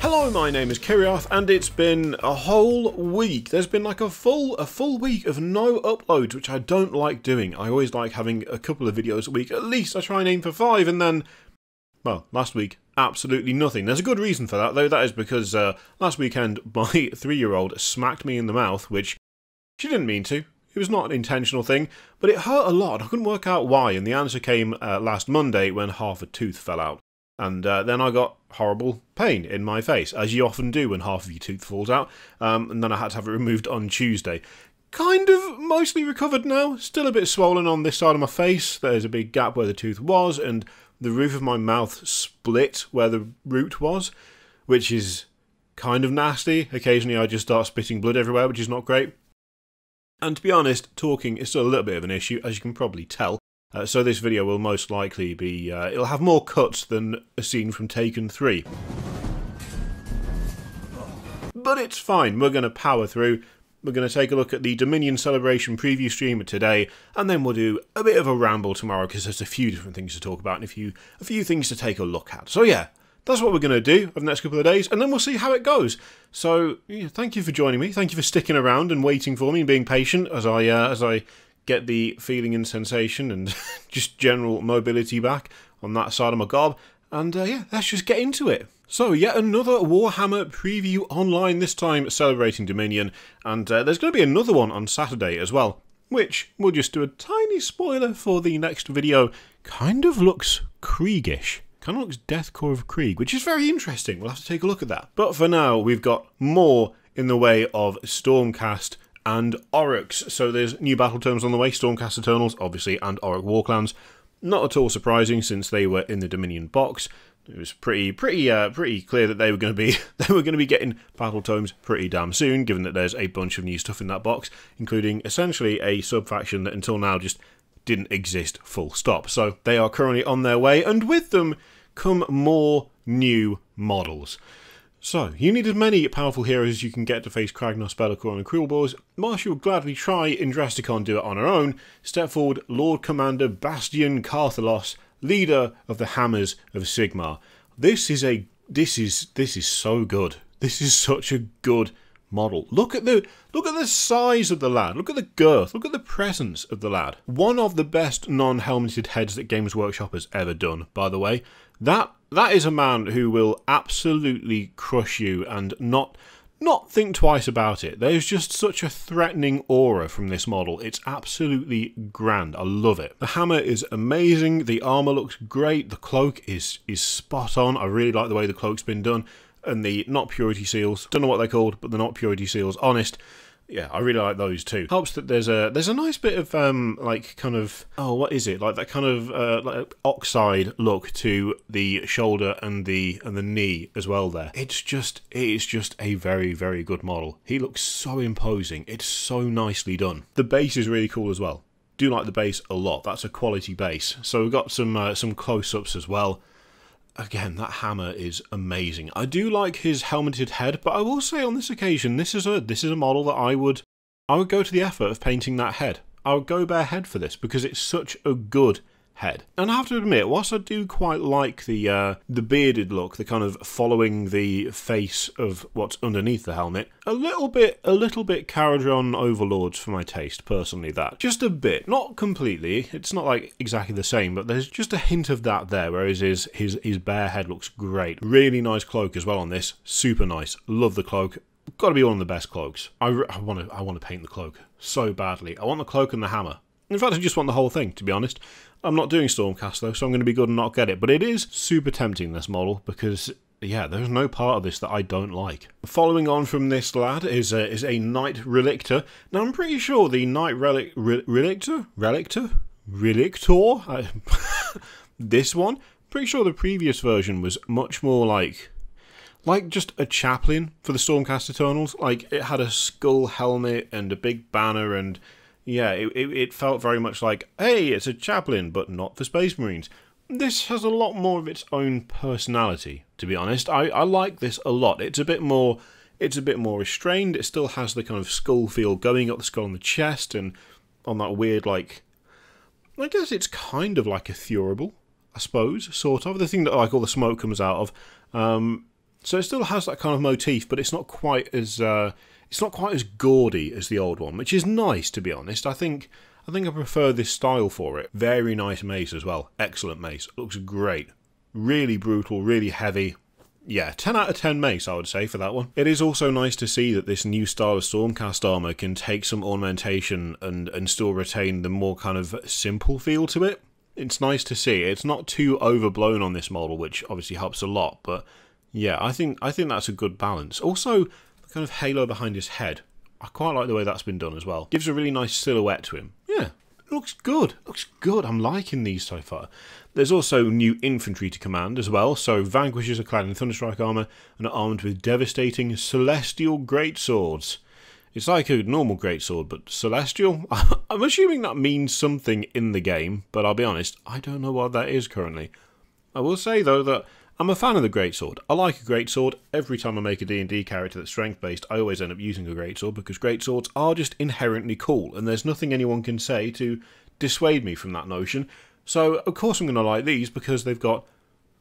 Hello, my name is Kiriath, and it's been a whole week. There's been like a full week of no uploads, which I don't like doing. I always like having a couple of videos a week. At least I try and aim for 5, and then, well, last week, absolutely nothing. There's a good reason for that, though. That is because last weekend, my 3-year-old smacked me in the mouth, which she didn't mean to. It was not an intentional thing, but it hurt a lot. I couldn't work out why, and the answer came last Monday when half a tooth fell out. And then I got horrible pain in my face, as you often do when half of your tooth falls out, and then I had to have it removed on Tuesday. Kind of mostly recovered now, still a bit swollen on this side of my face. There's a big gap where the tooth was, and the roof of my mouth split where the root was, which is kind of nasty. Occasionally I just start spitting blood everywhere, which is not great. And to be honest, talking is still a little bit of an issue, as you can probably tell. So this video will most likely be, it'll have more cuts than a scene from Taken 3. But it's fine, we're going to power through. We're going to take a look at the Dominion Celebration preview stream today, and then we'll do a bit of a ramble tomorrow, because there's a few different things to talk about, and a few things to take a look at. So yeah, that's what we're going to do over the next couple of days, and then we'll see how it goes. So, yeah, thank you for joining me, thank you for sticking around and waiting for me and being patient as I get the feeling and sensation and just general mobility back on that side of my gob. And yeah, let's just get into it. So, yet another Warhammer Preview Online, this time celebrating Dominion. And there's going to be another one on Saturday as well, which we'll just do a tiny spoiler for the next video. Kind of looks Kriegish. Kind of looks Deathcore of Krieg, which is very interesting. We'll have to take a look at that. But for now, we've got more in the way of Stormcast and Oryx. So there's new battle terms on the way, Stormcast Eternals, obviously, and Oryx Warclans. Not at all surprising, since they were in the Dominion box. It was pretty clear that they were going to be getting battle tomes pretty damn soon, given that there's a bunch of new stuff in that box, including essentially a sub-faction that until now just didn't exist full stop. So they are currently on their way, and with them come more new models. So, you need as many powerful heroes as you can get to face Kragnos, Be'lakor and Kruleboyz. Marcia will gladly try Indrasticon do it on her own. Step forward, Lord Commander Bastian Carthalos, leader of the Hammers of Sigmar. This is so good. This is such a good model. Look at the size of the lad. Look at the girth. Look at the presence of the lad. One of the best non-helmeted heads that Games Workshop has ever done, by the way. That is a man who will absolutely crush you and not think twice about it. There's just such a threatening aura from this model. It's absolutely grand. I love it. The hammer is amazing. The armor looks great. The cloak is spot on. I really like the way the cloak's been done. And the not purity seals, don't know what they're called, but the not purity seals, honest, yeah, I really like those too. Helps that there's a nice bit of like kind of, oh, what is it, like that kind of like oxide look to the shoulder and the knee as well there. It is just a very, very good model. He looks so imposing. It's so nicely done. The base is really cool as well. Do like the base a lot. That's a quality base. So we've got some close-ups as well. Again, that hammer is amazing. I do like his helmeted head, but I will say on this occasion, this is a model that I would go to the effort of painting that head. I would go bare head for this because it's such a good head. And I have to admit, whilst I do quite like the bearded look, the kind of following the face of what's underneath the helmet, a little bit Caradron Overlords for my taste, personally. That just a bit, not completely. It's not like exactly the same, but there's just a hint of that there. Whereas his bare head looks great. Really nice cloak as well on this. Super nice. Love the cloak. Got to be one of the best cloaks. I want to paint the cloak so badly. I want the cloak and the hammer. In fact, I just want the whole thing, to be honest. I'm not doing Stormcast though, so I'm going to be good and not get it. But it is super tempting, this model, because, yeah, there's no part of this that I don't like. Following on from this lad is a Knight Relictor. Now, I'm pretty sure the Knight Relictor? This one? Pretty sure the previous version was much more like just a chaplain for the Stormcast Eternals. Like, it had a skull helmet and a big banner, and yeah, it felt very much like, hey, it's a chaplain, but not for Space Marines. This has a lot more of its own personality, to be honest. I like this a lot. It's a bit more restrained. It still has the kind of skull feel going, got the skull on the chest, and on that weird, like, I guess it's kind of like a Thurable, I suppose, sort of. The thing that, like, all the smoke comes out of. So it still has that kind of motif, but it's not quite as gaudy as the old one, which is nice, to be honest. I think I prefer this style for it. Very nice mace as well. Excellent mace. Looks great. Really brutal, really heavy. Yeah, 10 out of 10 mace, I would say, for that one. It is also nice to see that this new style of Stormcast armour can take some ornamentation and still retain the more kind of simple feel to it. It's nice to see. It's not too overblown on this model, which obviously helps a lot, but yeah, I think that's a good balance. Also, the kind of halo behind his head. I quite like the way that's been done as well. Gives a really nice silhouette to him. Yeah, it looks good. Looks good. I'm liking these so far. There's also new infantry to command as well. So Vanquishers are clad in Thunderstrike armour and are armed with devastating celestial greatswords. It's like a normal greatsword, but celestial? I'm assuming that means something in the game, but I'll be honest, I don't know what that is currently. I will say, though, that I'm a fan of the greatsword. I like a greatsword. Every time I make a D&D character that's strength-based, I always end up using a greatsword, because greatswords are just inherently cool, and there's nothing anyone can say to dissuade me from that notion. So, of course I'm going to like these, because they've got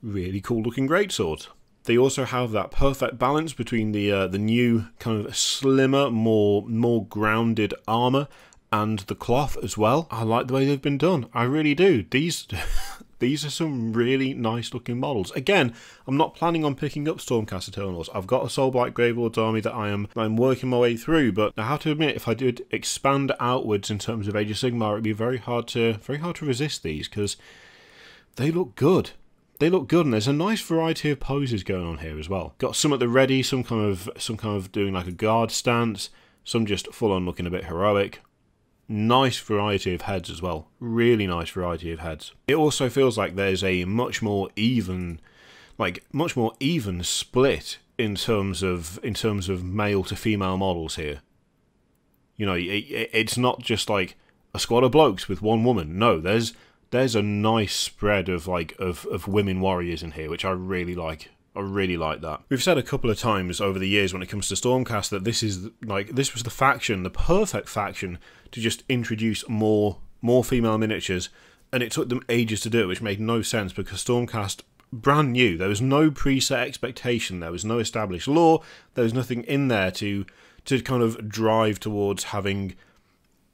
really cool-looking greatswords. They also have that perfect balance between the new kind of slimmer, more grounded armour and the cloth as well. I like the way they've been done. I really do. These these are some really nice looking models. Again, I'm not planning on picking up Stormcast Eternals. I've got a Soulblight Gravelord's army that I'm working my way through, but I have to admit, if I did expand outwards in terms of Age of Sigmar, it'd be very hard to resist these, because they look good. They look good, and there's a nice variety of poses going on here as well. Got some at the ready, some kind of doing like a guard stance, some just full on looking a bit heroic. Nice variety of heads as well. Really nice variety of heads. It also feels like there's a much more even split in terms of male to female models here. You know, it's not just like a squad of blokes with one woman. No, there's a nice spread of women warriors in here, which I really like. I really like that. We've said a couple of times over the years when it comes to Stormcast that this was the faction, the perfect faction to just introduce more female miniatures, and it took them ages to do it, which made no sense because Stormcast, brand new, there was no preset expectation, there was no established lore, there was nothing in there to kind of drive towards having,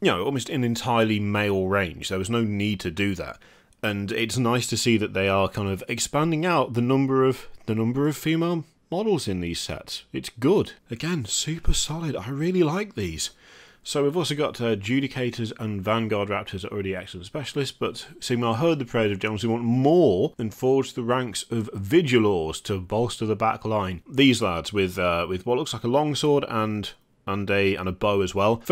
you know, almost an entirely male range. There was no need to do that. And it's nice to see that they are kind of expanding out the number of female models in these sets. It's good. Again, super solid. I really like these. So we've also got Judicators and Vanguard Raptors are already excellent specialists, but Sigmar heard the prayers of generals who want more and forged the ranks of Vigilors to bolster the back line. These lads with what looks like a longsword and a bow as well.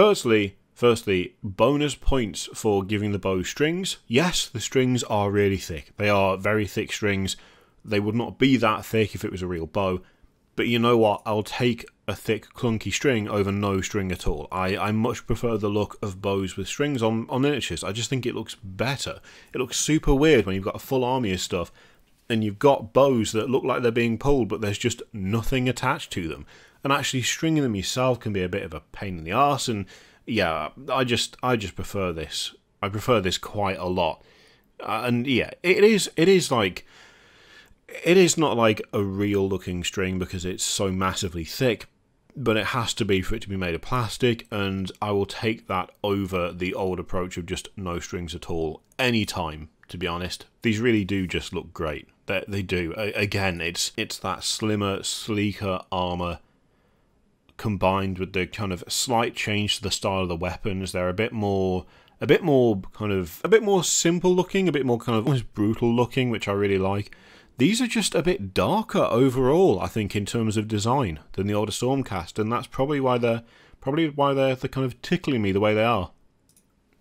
Firstly, bonus points for giving the bow strings. Yes, the strings are really thick. They are very thick strings. They would not be that thick if it was a real bow. But you know what? I'll take a thick, clunky string over no string at all. I much prefer the look of bows with strings on miniatures. I just think it looks better. It looks super weird when you've got a full army of stuff and you've got bows that look like they're being pulled, but there's just nothing attached to them. And actually stringing them yourself can be a bit of a pain in the arse, and yeah, I just prefer this. I prefer this quite a lot. And yeah, it is not like a real looking string because it's so massively thick, but it has to be for it to be made of plastic, and I will take that over the old approach of just no strings at all any time, to be honest. These really do just look great. They do. Again, it's that slimmer, sleeker armor combined with the kind of slight change to the style of the weapons. They're a bit more simple looking, a bit more kind of almost brutal looking, which I really like. These are just a bit darker overall, I think, in terms of design than the older Stormcast, and that's probably why they're kind of tickling me the way they are.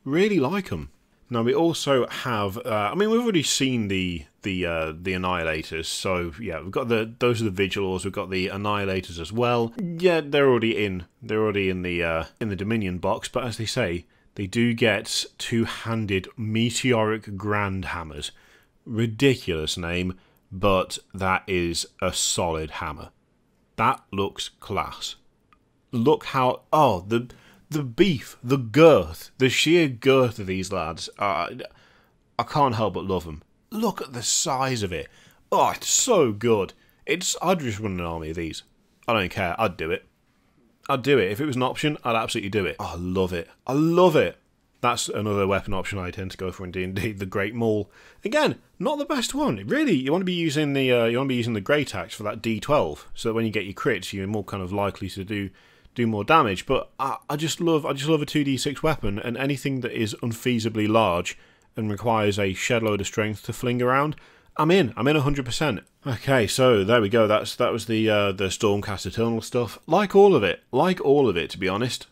Really like them. Now we also have, I mean, we've already seen the Annihilators, so yeah, we've got those are the Vigilors. We've got the Annihilators as well. Yeah, they're already in the Dominion box, but as they say, they do get two-handed meteoric grand hammers. Ridiculous name, but that is a solid hammer. That looks class. Look how the beef, the girth, the sheer girth of these lads. I can't help but love them. Look at the size of it. Oh, it's so good. I'd just run an army of these. I don't care. I'd do it. I'd do it. If it was an option, I'd absolutely do it. Oh, I love it. I love it. That's another weapon option I tend to go for in D&D, the Great Maul. Again, not the best one. Really, you want to be using the Great Axe for that D12, so that when you get your crits, you're more kind of likely to do more damage. But I just love a 2d6 weapon, and anything that is unfeasibly large and requires a shed load of strength to fling around, I'm in 100%. Okay, so there we go. That was the Stormcast Eternal stuff. Like all of it, to be honest.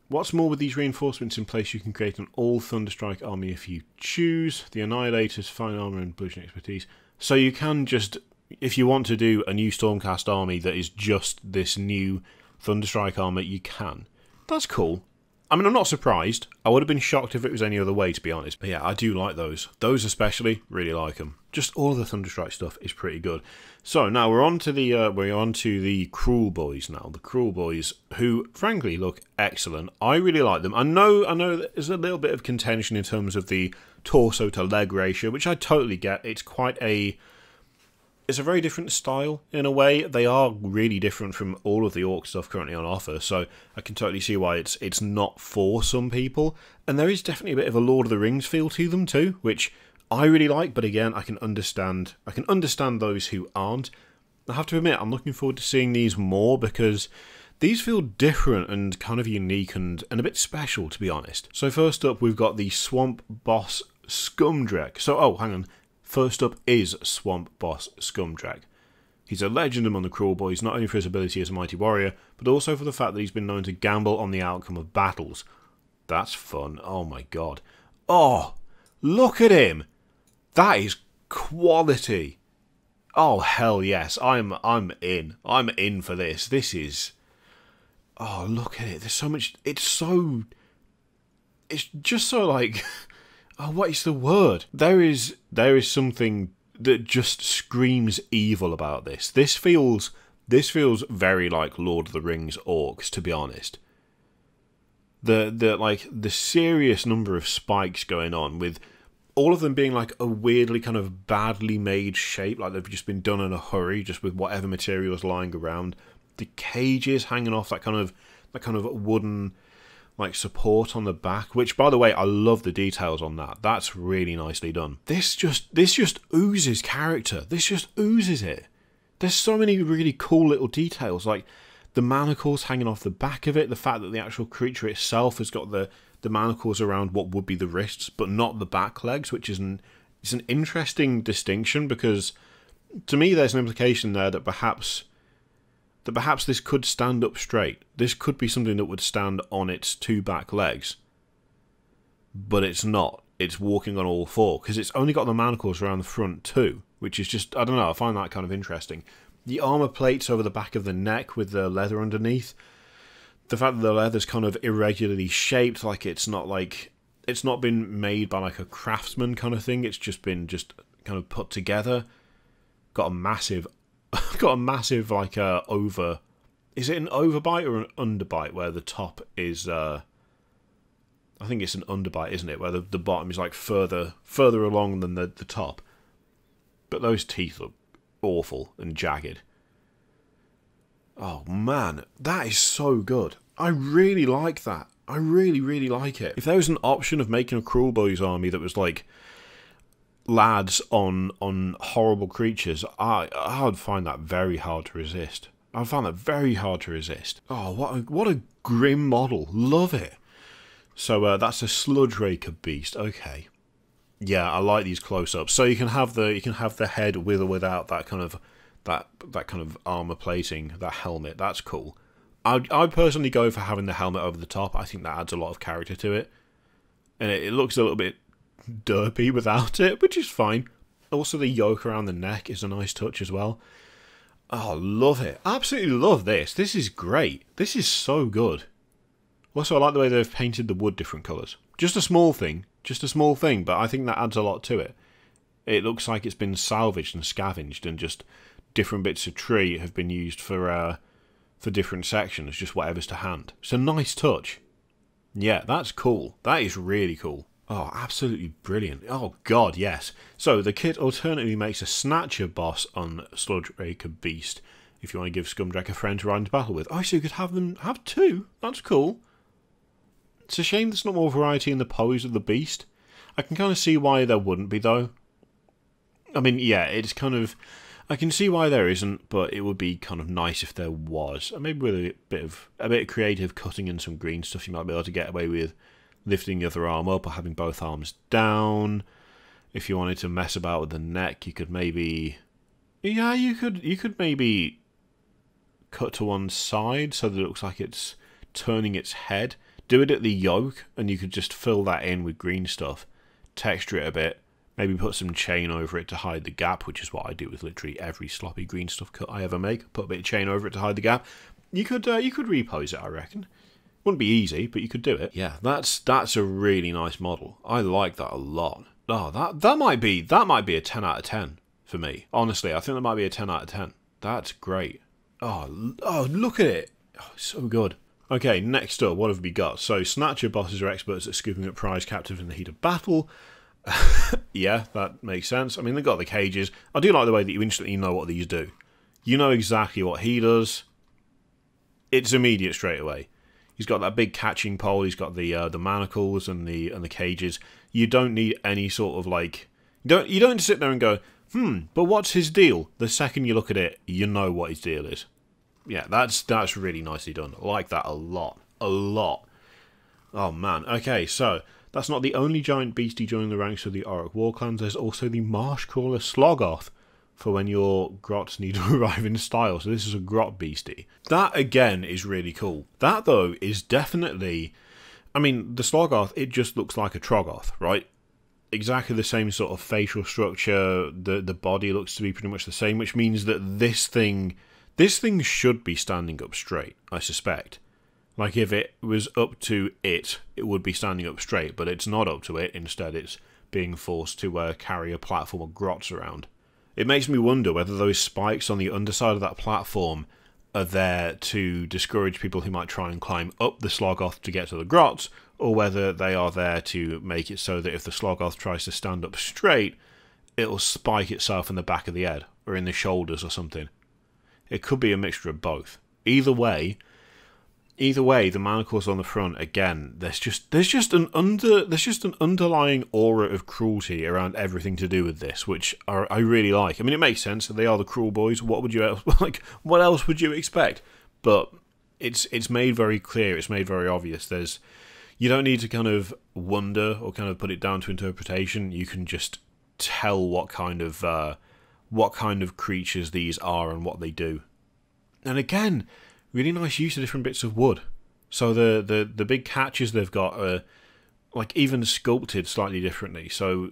What's more, with these reinforcements in place, you can create an all Thunderstrike army if you choose. The Annihilators, fine armor and bludgeoning expertise. So you can just, if you want to do a new Stormcast army that is just this new Thunderstrike armor, you can. That's cool. I mean, I'm not surprised. I would have been shocked if it was any other way, to be honest. But yeah, I do like those. Those especially, really like them. Just all of the Thunderstrike stuff is pretty good. So now we're on to the Kruleboyz now. The Kruleboyz, who frankly look excellent. I really like them. I know there's a little bit of contention in terms of the torso to leg ratio, which I totally get. It's a very different style in a way. They are really different from all of the orc stuff currently on offer, so I can totally see why it's not for some people. And there is definitely a bit of a Lord of the Rings feel to them too, which I really like, but again, I can understand those who aren't. I have to admit, I'm looking forward to seeing these more, because these feel different and kind of unique and a bit special, to be honest. So first up, we've got the Swamp Boss Scumdrek. So, oh, hang on. First up is Swamp Boss Scumdrek. He's a legend among the Kruleboyz, not only for his ability as a mighty warrior, but also for the fact that he's been known to gamble on the outcome of battles. That's fun. Oh my god. Oh, look at him. That is quality. Oh hell yes. I'm in. I'm in for this. This is... Oh, look at it. There's so much... It's just so like... Oh, what is the word? There is something that just screams evil about this. This feels very like Lord of the Rings orcs, to be honest. The serious number of spikes going on, with all of them being like a weirdly kind of badly made shape, like they've just been done in a hurry, just with whatever materials lying around. The cages hanging off that kind of wooden like support on the back, which by the way, I love the details on that. That's really nicely done. This just oozes character. This just oozes it. There's so many really cool little details, like the manacles hanging off the back of it, the fact that the actual creature itself has got the manacles around what would be the wrists, but not the back legs, which is it's an interesting distinction, because to me there's an implication there that perhaps this could stand up straight. This could be something that would stand on its two back legs. But it's not. It's walking on all four, because it's only got the manacles around the front too, which is just, I don't know, I find that kind of interesting. The armour plates over the back of the neck with the leather underneath. The fact that the leather's kind of irregularly shaped, like it's not been made by like a craftsman kind of thing. It's just been kind of put together. Got a massive like over... Is it an overbite or an underbite where the top is... I think it's an underbite, isn't it? Where the bottom is like further along than the top. But those teeth look awful and jagged. Oh man, that is so good. I really like that. I really, really like it. If there was an option of making a Kruleboyz army that was like lads on horrible creatures, I'd find that very hard to resist. I found that very hard to resist. Oh, what a grim model. Love it. So that's a Sludge Raker beast. Okay. Yeah, I like these close-ups. So you can have the head with or without that kind of armor plating, that helmet. That's cool. I'd personally go for having the helmet over the top. I think that adds a lot of character to it. And it looks a little bit derpy without it, which is fine. Also, the yoke around the neck is a nice touch as well. Oh, love it. Absolutely love this. This is great. This is so good. Also, I like the way they've painted the wood different colours. Just a small thing, but I think that adds a lot to it. It looks like it's been salvaged and scavenged, and just different bits of tree have been used for different sections, just whatever's to hand. It's a nice touch. Yeah, that's cool. That is really cool. Oh, absolutely brilliant. Oh, God, yes. So, the kit alternately makes a Snatcher boss on Sludgebreaker Beast, if you want to give Scumdrake a friend to ride into battle with. Oh, so you could have them have two. That's cool. It's a shame there's not more variety in the pose of the beast. I can kind of see why there wouldn't be, though. I mean, yeah, it's kind of... I can see why there isn't, but it would be kind of nice if there was. And maybe with a bit of creative cutting and some green stuff, you might be able to get away with lifting the other arm up or having both arms down. If you wanted to mess about with the neck, you could maybe... Yeah, you could maybe cut to one side so that it looks like it's turning its head. Do it at the yoke, and you could just fill that in with green stuff. Texture it a bit. Maybe put some chain over it to hide the gap, which is what I do with literally every sloppy green stuff cut I ever make. Put a bit of chain over it to hide the gap. You could repose it, I reckon. Wouldn't be easy, but you could do it. Yeah, that's a really nice model. I like that a lot. Oh, that might be a 10 out of 10 for me. Honestly, I think that might be a 10 out of 10. That's great. Oh, look at it. Oh, so good. Okay, next up, what have we got? So, Snatcher bosses are experts at scooping up prize captives in the heat of battle. Yeah, that makes sense. I mean, they've got the cages. I do like the way that you instantly know what these do. You know exactly what he does. It's immediate straight away. He's got that big catching pole. He's got the manacles and the cages. You don't need any sort of like... You don't sit there and go, but what's his deal? The second you look at it, you know what his deal is. Yeah, that's really nicely done. I like that a lot. A lot. Oh, man. Okay, so... That's not the only giant beastie joining the ranks of the Orc War Clans. There's also the Marshcrawler Sloggoth for when your grots need to arrive in style. So this is a grot beastie. That, again, is really cool. That, though, is definitely... I mean, the Sloggoth, it just looks like a Troggoth, right? Exactly the same sort of facial structure. The body looks to be pretty much the same, which means that this thing should be standing up straight, I suspect. Like, if it was up to it, it would be standing up straight, but it's not up to it. Instead, it's being forced to carry a platform of grots around. It makes me wonder whether those spikes on the underside of that platform are there to discourage people who might try and climb up the Sloggoth to get to the grots, or whether they are there to make it so that if the Sloggoth tries to stand up straight, it'll spike itself in the back of the head, or in the shoulders or something. It could be a mixture of both. Either way, the manacles on the front, again, there's just an underlying aura of cruelty around everything to do with this, which I really like. I mean, it makes sense that they are the Kruleboyz. What else would you expect? But it's made very clear. It's made very obvious. You don't need to kind of wonder or kind of put it down to interpretation. You can just tell what kind of creatures these are and what they do. And again, really nice use of different bits of wood. So the big catches they've got are like even sculpted slightly differently. So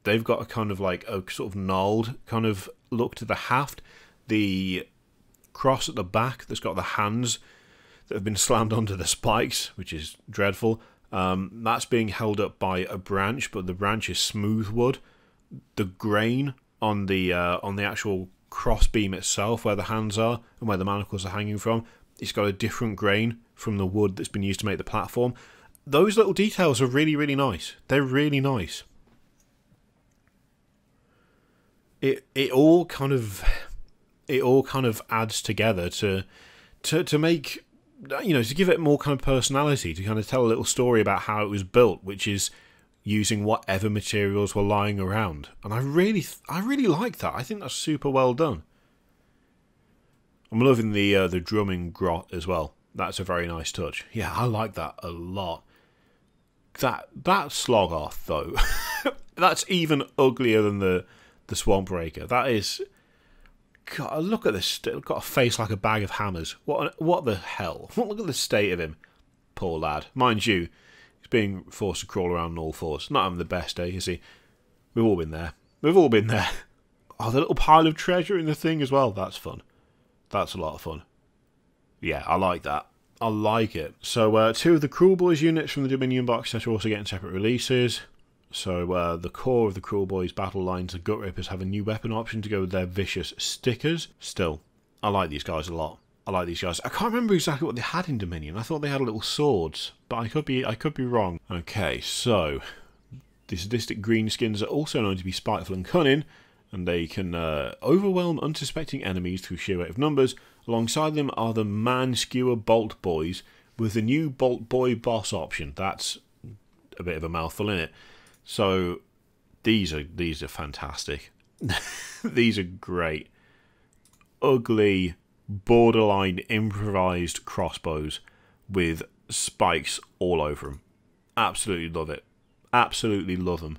they've got a kind of like a sort of gnarled kind of look to the haft. The cross at the back that's got the hands that have been slammed onto the spikes, which is dreadful. That's being held up by a branch, but the branch is smooth wood. The grain on the actual crossbeam itself, where the hands are and where the manacles are hanging from, it's got a different grain from the wood that's been used to make the platform. Those little details are really, really nice. They're really nice. It all kind of adds together to make, to give it more kind of personality, to kind of tell a little story about how it was built, which is using whatever materials were lying around. And I really like that. I think that's super well done. I'm loving the drumming grot as well. That's a very nice touch. Yeah, I like that a lot. That Sloggoth, though, that's even uglier than the Swampbreaker. That is... God, look at this. Got a face like a bag of hammers. What the hell? Look at the state of him. Poor lad. Mind you, he's being forced to crawl around on all fours. Not having the best day, is he? We've all been there. We've all been there. Oh, the little pile of treasure in the thing as well. That's fun. That's a lot of fun. Yeah, I like that. I like it. So, two of the Kruleboyz units from the Dominion box set are also getting separate releases. So, the core of the Kruleboyz battle lines, the Gut Rippers, have a new weapon option to go with their vicious stickers. Still, I like these guys a lot. I like these guys. I can't remember exactly what they had in Dominion. I thought they had little swords, but I could be wrong. Okay, so The sadistic green skins are also known to be spiteful and cunning, and they can overwhelm unsuspecting enemies through sheer weight of numbers. Alongside them are the man-skewer Bolt Boys, with the new Bolt Boy boss option. That's a bit of a mouthful, isn't it? So these are fantastic. These are great. Ugly, borderline improvised crossbows with spikes all over them. Absolutely love it. Absolutely love them.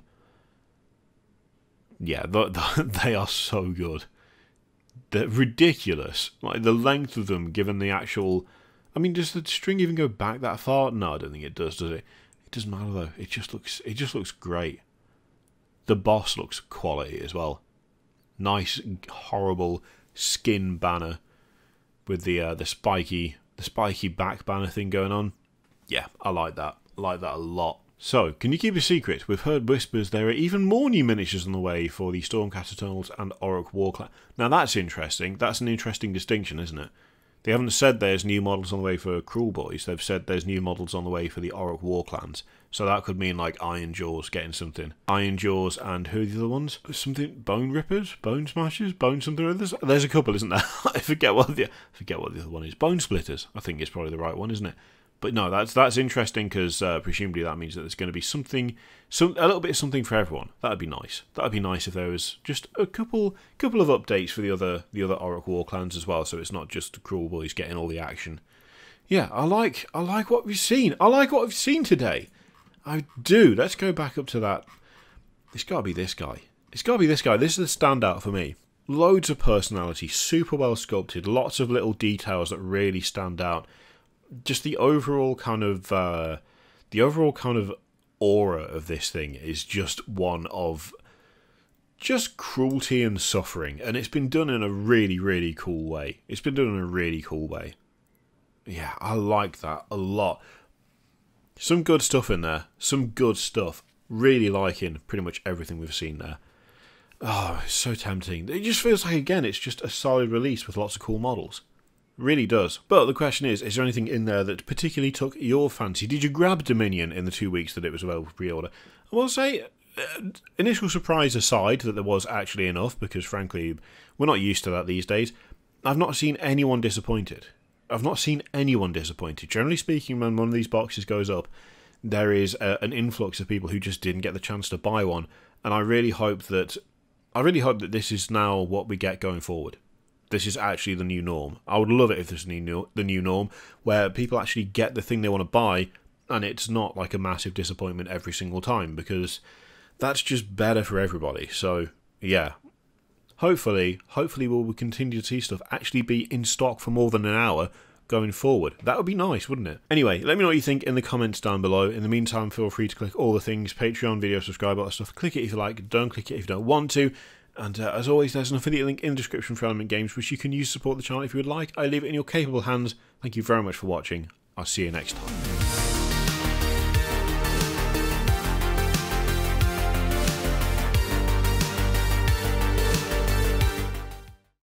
Yeah, they are so good. They're ridiculous. Like, the length of them, given the actual... I mean, does the string even go back that far? No, I don't think it does it? It doesn't matter, though. It just looks great. The boss looks quality as well. Nice, horrible skin banner with the spiky back banner thing going on. Yeah, I like that. I like that a lot. So, can you keep a secret? We've heard whispers there are even more new miniatures on the way for the Stormcast Eternals and Orruk Warclan. Now that's interesting. That's an interesting distinction, isn't it? They haven't said there's new models on the way for Kruleboyz. They've said there's new models on the way for the Orruk Warclans. So that could mean like Ironjawz getting something. Ironjawz and who are the other ones? Something Bone Rippers, Bone Smashers, Bone something or others. There's a couple, isn't there? I forget what the other one is. Bone Splitters, I think is probably the right one, isn't it? But no, that's interesting because presumably that means that there's going to be a little bit of something for everyone. That'd be nice. That'd be nice if there was just a couple of updates for the other Orruk Warclans as well, so it's not just Kruleboyz getting all the action. Yeah, I like what we've seen. I like what I've seen today. I do. Let's go back up to that. It's got to be this guy. It's got to be this guy. This is the standout for me. Loads of personality, super well sculpted, lots of little details that really stand out. Just the overall kind of aura of this thing is just one of just cruelty and suffering, and it's been done in a really, really cool way. It's been done in a really cool way. Yeah, I like that a lot. Some good stuff in there. Some good stuff. Really liking pretty much everything we've seen there. Oh, it's so tempting. It just feels like, again, it's just a solid release with lots of cool models. Really does. But the question is there anything in there that particularly took your fancy? Did you grab Dominion in the 2 weeks that it was available for pre-order? I will say, initial surprise aside that there was actually enough, because frankly, we're not used to that these days, I've not seen anyone disappointed. Generally speaking, when one of these boxes goes up, there is an influx of people who just didn't get the chance to buy one, and I really hope that this is now what we get going forward. This is actually the new norm. I would love it if this is the new norm, where people actually get the thing they want to buy, and it's not like a massive disappointment every single time, because that's just better for everybody. So, yeah. Hopefully we'll continue to see stuff actually be in stock for more than an hour going forward. That would be nice, wouldn't it? Anyway, let me know what you think in the comments down below. In the meantime, feel free to click all the things, Patreon, video, subscribe, all that stuff. Click it if you like, don't click it if you don't want to. And as always, there's an affiliate link in the description for Element Games, which you can use to support the channel if you would like. I leave it in your capable hands. Thank you very much for watching. I'll see you next time.